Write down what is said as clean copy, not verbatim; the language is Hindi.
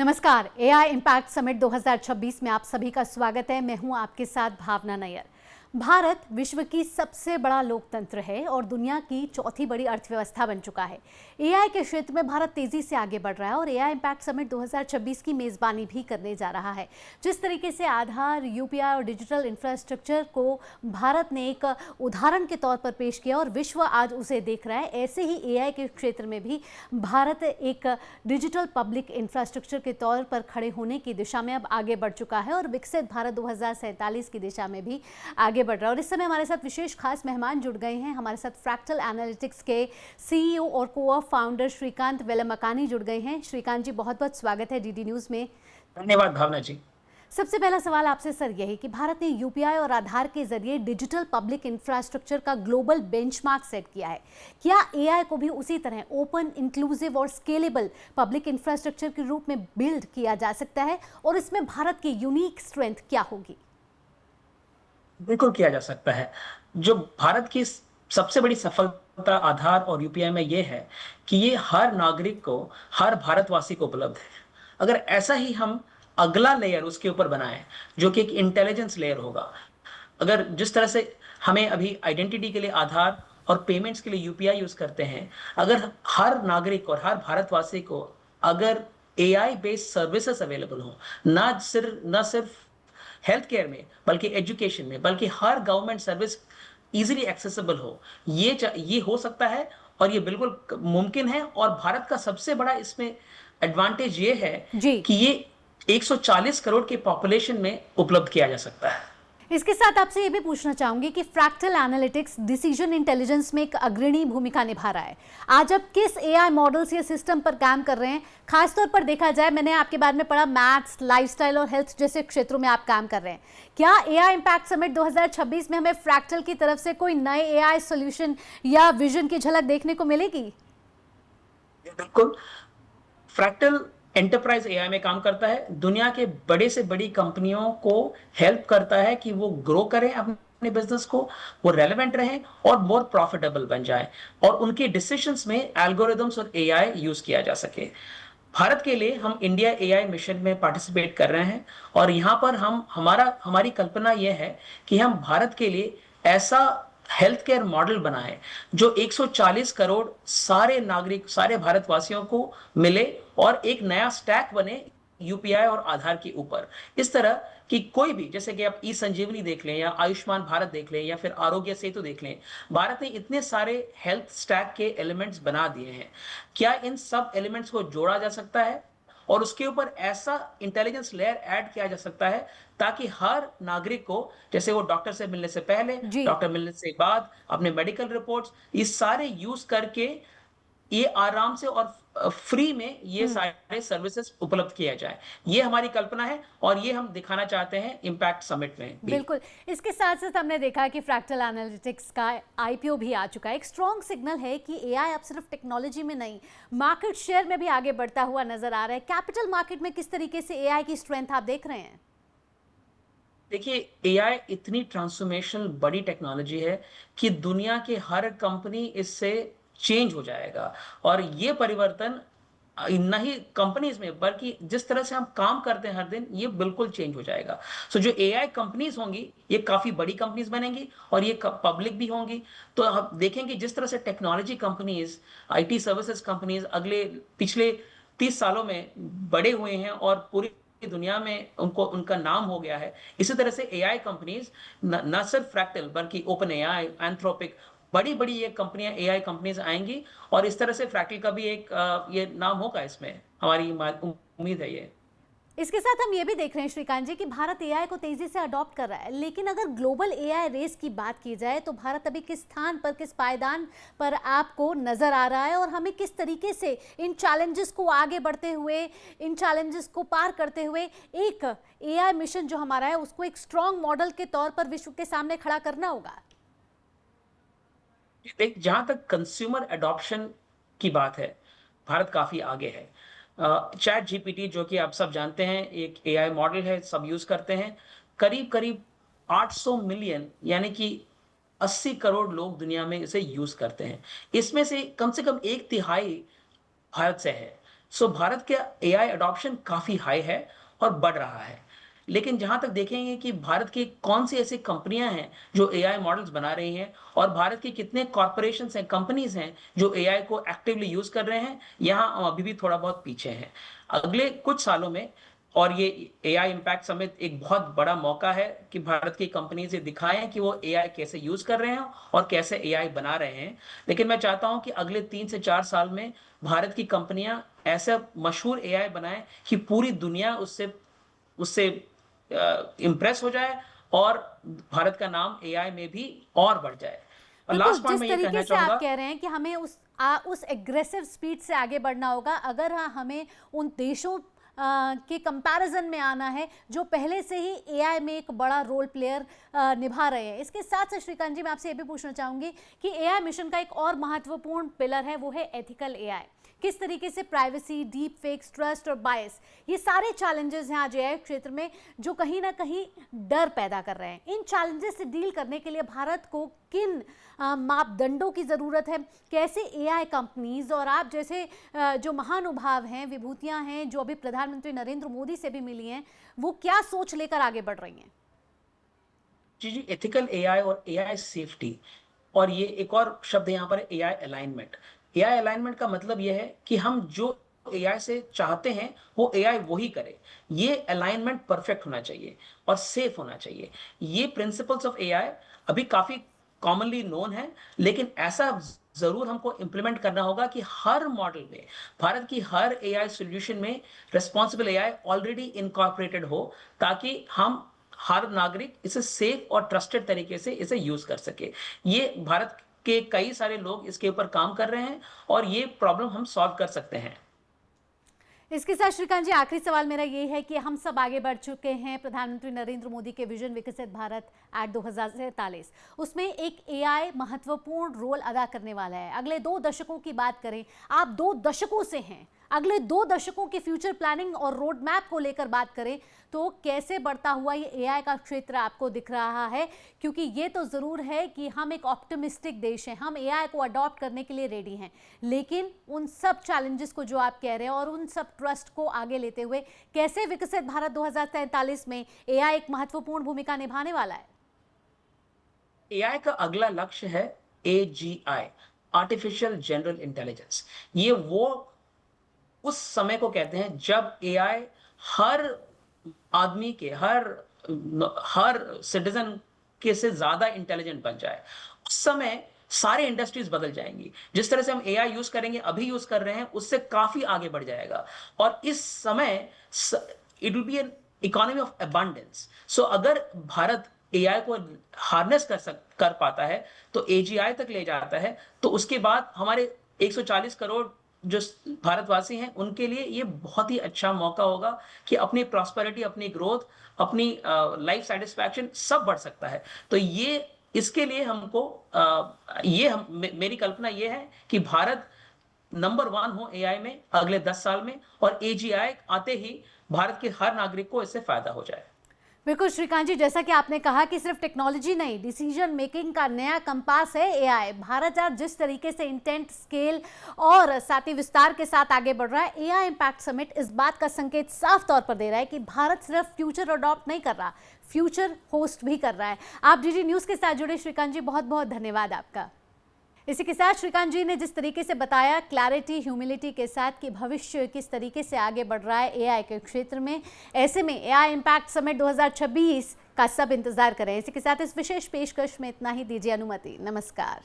नमस्कार। एआई इम्पैक्ट समिट 2026 में आप सभी का स्वागत है। मैं हूं आपके साथ भावना नैयर। भारत विश्व की सबसे बड़ा लोकतंत्र है और दुनिया की चौथी बड़ी अर्थव्यवस्था बन चुका है। एआई के क्षेत्र में भारत तेजी से आगे बढ़ रहा है और एआई इम्पैक्ट समिट 2026 की मेजबानी भी करने जा रहा है। जिस तरीके से आधार, यूपीआई और डिजिटल इंफ्रास्ट्रक्चर को भारत ने एक उदाहरण के तौर पर पेश किया और विश्व आज उसे देख रहा है, ऐसे ही एआई के क्षेत्र में भी भारत एक डिजिटल पब्लिक इंफ्रास्ट्रक्चर के तौर पर खड़े होने की दिशा में अब आगे बढ़ चुका है और विकसित भारत 2047 की दिशा में भी आगे बढ़ रहा है। और इस समय हमारे साथ विशेष खास मेहमान जुड़ गए हैं। हमारे साथ फ्रैक्टल एनालिटिक्स के सीईओ और फाउंडर श्रीकांत वेलमकानी जुड़ गए हैं। श्रीकांत जी, बहुत बहुत स्वागत है डीडी न्यूज में। धन्यवाद भावना जी। सबसे पहला सवाल आपसे सर यही कि भारत ने यूपीआई और आधार के जरिए डिजिटल पब्लिक इंफ्रास्ट्रक्चर का ग्लोबल बेंचमार्क सेट किया है। क्या एआई को भी उसी तरह ओपन, इंक्लूसिव और स्केलेबल पब्लिक इंफ्रास्ट्रक्चर के रूप में बिल्ड किया जा सकता है और इसमें भारत की यूनिक स्ट्रेंथ क्या होगी? बिल्कुल किया जा सकता है। जो भारत की सबसे बड़ी सफलता आधार और यूपीआई में ये है कि ये हर नागरिक को, हर भारतवासी को उपलब्ध है। अगर ऐसा ही हम अगला लेयर उसके ऊपर बनाएं, जो कि एक इंटेलिजेंस लेयर होगा, अगर जिस तरह से हमें अभी आइडेंटिटी के लिए आधार और पेमेंट्स के लिए यूपीआई यूज करते हैं, अगर हर नागरिक और हर भारतवासी को अगर एआई बेस्ड सर्विसेज अवेलेबल हो, ना सिर्फ हेल्थ केयर में, बल्कि एजुकेशन में, बल्कि हर गवर्नमेंट सर्विस इजीली एक्सेसिबल हो, ये हो सकता है और ये बिल्कुल मुमकिन है। और भारत का सबसे बड़ा इसमें एडवांटेज ये है जी, कि ये 140 करोड़ की पॉपुलेशन में उपलब्ध किया जा सकता है। इसके साथ आपसे ये भी पूछना चाहूंगी कि फ्रैक्टल एनालिटिक्स डिसीजन इंटेलिजेंस में एक अग्रणी भूमिका निभा रहा है। आज आप किस एआई मॉडल्स या सिस्टम पर काम कर रहे हैं? खासतौर पर देखा जाए, मैंने आपके बारे में पढ़ा मैथ्स, लाइफस्टाइल और हेल्थ जैसे क्षेत्रों में आप काम कर रहे हैं। क्या एआई इम्पैक्ट समिट 2026 में हमें फ्रैक्टल की तरफ से कोई नए एआई सोल्यूशन या विजन की झलक देखने को मिलेगी? बिल्कुल। फ्रैक्टल एंटरप्राइज एआई में काम करता है, दुनिया के बड़े से बड़ी कंपनियों को हेल्प करता है कि वो ग्रो करें अपने बिजनेस को, वो रेलेवेंट रहें और मोर प्रॉफिटेबल बन जाए और उनके डिसीजंस में एल्गोरिदम्स और एआई यूज किया जा सके। भारत के लिए हम इंडिया एआई मिशन में पार्टिसिपेट कर रहे हैं और यहाँ पर हमारी कल्पना यह है कि हम भारत के लिए ऐसा हेल्थ केयर मॉडल बनाएं जो 140 करोड़ सारे नागरिक, सारे भारतवासियों को मिले और एक नया स्टैक बने यूपीआई और आधार के ऊपर। इस तरह कि कोई भी, जैसे कि आप ई संजीवनी देख लें या आयुष्मान भारत देख लें या फिर आरोग्य सेतु देख लें, भारत ने इतने सारे हेल्थ स्टैक के एलिमेंट्स बना दिए हैं। क्या इन सब एलिमेंट्स को जोड़ा जा सकता है और उसके ऊपर ऐसा इंटेलिजेंस लेयर ऐड किया जा सकता है ताकि हर नागरिक को, जैसे वो डॉक्टर से मिलने से पहले, जी, डॉक्टर मिलने से बाद, अपने मेडिकल रिपोर्ट्स, ये सारे यूज करके ये आराम से और फ्री में ये सारे सर्विसेज उपलब्ध किया जाए। ये हमारी कल्पना है और ये हम दिखाना चाहते हैं इम्पैक्ट समिट में भी। बिल्कुल। इसके साथ साथ हमने देखा कि फ्रैक्टल एनालिटिक्स का आईपीओ भी आ चुका है। एक स्ट्रॉन्ग सिग्नल है कि एआई अब सिर्फ टेक्नोलॉजी में नहीं, मार्केट शेयर में भी आगे बढ़ता हुआ नजर आ रहा है। कैपिटल मार्केट में किस तरीके से एआई की स्ट्रेंथ आप देख रहे हैं? देखिए, एआई इतनी ट्रांसफॉर्मेशनल बड़ी टेक्नोलॉजी है कि दुनिया के हर कंपनी इससे चेंज हो जाएगा और ये परिवर्तन न ही कंपनीज में, बल्कि जिस तरह से हम काम करते हैं हर दिन, ये बिल्कुल चेंज हो जाएगा। सो जो एआई कंपनीज होंगी, ये काफी बड़ी कंपनीज बनेंगी और ये पब्लिक भी होंगी। तो हम देखेंगे जिस तरह से technology companies, IT services companies अगले पिछले 30 सालों में बड़े हुए हैं और पूरी दुनिया में उनको उनका नाम हो गया है, इसी तरह से एआई कंपनीज, न सिर्फ फ्रैक्टल बल्कि ओपन एआई, एंथ्रोपिक, बड़ी बड़ी ये कंपनियां, एआई कंपनीज आएंगी और इस तरह से फ्रैक्टल का भी एक ये नाम होगा। इसमें हमारी उम्मीद है ये। इसके साथ हम ये भी देख रहे हैं श्रीकांत जी कि भारत एआई को तेजी से अडॉप्ट कर रहा है, लेकिन अगर ग्लोबल एआई रेस की बात की जाए तो भारत अभी किस स्थान पर, किस पायदान पर आपको नजर आ रहा है और हमें किस तरीके से इन चैलेंजेस को आगे बढ़ते हुए, इन चैलेंजेस को पार करते हुए एक एआई मिशन जो हमारा है उसको एक स्ट्रॉन्ग मॉडल के तौर पर विश्व के सामने खड़ा करना होगा? देख, जहां तक कंज्यूमर एडॉप्शन की बात है, भारत काफी आगे है। चैट जीपीटी, जो कि आप सब जानते हैं, एक एआई मॉडल है, सब यूज करते हैं। करीब करीब 800 मिलियन, यानी कि 80 करोड़ लोग दुनिया में इसे यूज करते हैं। इसमें से कम एक तिहाई भारत से है। सो भारत के एआई अडॉप्शन काफी हाई है और बढ़ रहा है। लेकिन जहां तक देखेंगे कि भारत की कौन सी ऐसी कंपनियां हैं जो एआई मॉडल्स बना रही हैं और भारत के कितने कॉर्पोरेशंस हैं, कंपनीज हैं जो एआई को एक्टिवली यूज कर रहे हैं, यहाँ हम अभी भी थोड़ा बहुत पीछे हैं। अगले कुछ सालों में, और ये एआई इम्पैक्ट समिट एक बहुत बड़ा मौका है कि भारत की कंपनी से दिखाएं कि वो एआई कैसे यूज कर रहे हैं और कैसे एआई बना रहे हैं। लेकिन मैं चाहता हूं कि अगले 3 से 4 साल में भारत की कंपनियां ऐसा मशहूर एआई बनाएं कि पूरी दुनिया उससे उससे इम्प्रेस हो जाए और भारत का नाम एआई में भी और बढ़ जाए। और बिल्कुल, लास्ट पॉइंट जिस मैं ये कहना तरीके से आप चाहूंगा, कह रहे हैं कि हमें उस एग्रेसिव स्पीड से आगे बढ़ना होगा, अगर हमें उन देशों के कंपैरिजन में आना है जो पहले से ही एआई में एक बड़ा रोल प्लेयर निभा रहे हैं। इसके साथ साथ श्रीकांत जी, मैं आपसे ये भी पूछना चाहूंगी कि एआई मिशन का एक और महत्वपूर्ण पिलर है, वो है एथिकल एआई। किस तरीके से प्राइवेसी, डीप फेक्स, ट्रस्ट और बायस, ये सारे चैलेंजेस हैं आज एआई क्षेत्र में जो कहीं ना कहीं डर पैदा कर रहे हैं। इन चैलेंजेस से डील करने के लिए भारत को किन मापदंडों की ज़रूरत है? कैसे एआई कंपनीज और आप जैसे जो महानुभाव हैं, विभूतियां हैं जो अभी प्रधानमंत्री नरेंद्र मोदी से भी मिली हैं, वो क्या सोच लेकर आगे बढ़ रही हैं? जी, एथिकल एआई और एआई सेफ्टी, और ये एक और शब्द यहाँ पर है एआई अलाइनमेंट। एआई अलाइनमेंट का मतलब ये है कि हम जो एआई से चाहते हैं वो एआई वही करे। ये अलाइनमेंट परफेक्ट होना चाहिए और सेफ होना चाहिए। ये प्रिंसिपल्स ऑफ एआई अभी काफी कॉमनली नोन है, लेकिन ऐसा जरूर हमको इंप्लीमेंट करना होगा कि हर मॉडल में, भारत की हर एआई सॉल्यूशन में रिस्पॉन्सिबल एआई ऑलरेडी इनकॉर्पोरेटेड हो, ताकि हम हर नागरिक इसे सेफ और ट्रस्टेड तरीके से इसे यूज कर सके। ये भारत के कई सारे लोग इसके ऊपर काम कर रहे हैं और ये प्रॉब्लम हम सॉल्व कर सकते हैं। इसके साथ श्रीकांत जी, आखिरी सवाल मेरा ये है कि हम सब आगे बढ़ चुके हैं प्रधानमंत्री नरेंद्र मोदी के विजन विकसित भारत एट 2047, उसमें एक एआई महत्वपूर्ण रोल अदा करने वाला है। अगले 2 दशकों की बात करें, आप 2 दशकों से हैं, अगले 2 दशकों के फ्यूचर प्लानिंग और रोड मैप को लेकर बात करें तो कैसे बढ़ता हुआ ये एआई का क्षेत्र आपको दिख रहा है? क्योंकि ये तो ज़रूर है कि हम एक ऑप्टिमिस्टिक देश हैं, हम एआई को अडॉप्ट करने के लिए रेडी हैं, लेकिन उन सब चैलेंजेस को जो आप कह रहे हैं और उन सब ट्रस्ट को आगे लेते हुए कैसे विकसित भारत 2047 में एआई एक महत्वपूर्ण भूमिका निभाने वाला है? एआई का अगला लक्ष्य है एजीआई, आर्टिफिशियल जनरल इंटेलिजेंस। ये वो उस समय को कहते हैं जब एआई हर आदमी के, हर सिटीजन के से ज्यादा इंटेलिजेंट बन जाए। उस समय सारे इंडस्ट्रीज बदल जाएंगी। जिस तरह से हम एआई यूज करेंगे, अभी यूज कर रहे हैं, उससे काफी आगे बढ़ जाएगा। और इस समय it will be an economy of abundance. So अगर भारत एआई को हार्नेस कर पाता है, तो एजीआई तक ले जाता है, तो उसके बाद हमारे 140 करोड़ जो भारतवासी हैं उनके लिए ये बहुत ही अच्छा मौका होगा कि अपनी प्रॉस्पेरिटी, अपनी ग्रोथ, अपनी लाइफ सेटिस्फैक्शन सब बढ़ सकता है। तो ये इसके लिए हमको मेरी कल्पना ये है कि भारत नंबर 1 हो एआई में अगले 10 साल में, और एजीआई आते ही भारत के हर नागरिक को इससे फायदा हो जाए। बिल्कुल श्रीकांत जी, जैसा कि आपने कहा कि सिर्फ टेक्नोलॉजी नहीं, डिसीजन मेकिंग का नया कंपास है एआई। भारत आज जिस तरीके से इंटेंट, स्केल और साथ ही विस्तार के साथ आगे बढ़ रहा है, एआई इम्पैक्ट समिट इस बात का संकेत साफ तौर पर दे रहा है कि भारत सिर्फ फ्यूचर अडॉप्ट नहीं कर रहा, फ्यूचर होस्ट भी कर रहा है। आप डीडी न्यूज़ के साथ जुड़े श्रीकांत जी, बहुत बहुत धन्यवाद आपका। इसी के साथ श्रीकांत जी ने जिस तरीके से बताया क्लैरिटी, ह्यूमिलिटी के साथ कि भविष्य किस तरीके से आगे बढ़ रहा है एआई के क्षेत्र में, ऐसे में एआई इम्पैक्ट समिट 2026 का सब इंतजार करें। इसी के साथ इस विशेष पेशकश में इतना ही, दीजिए अनुमति। नमस्कार।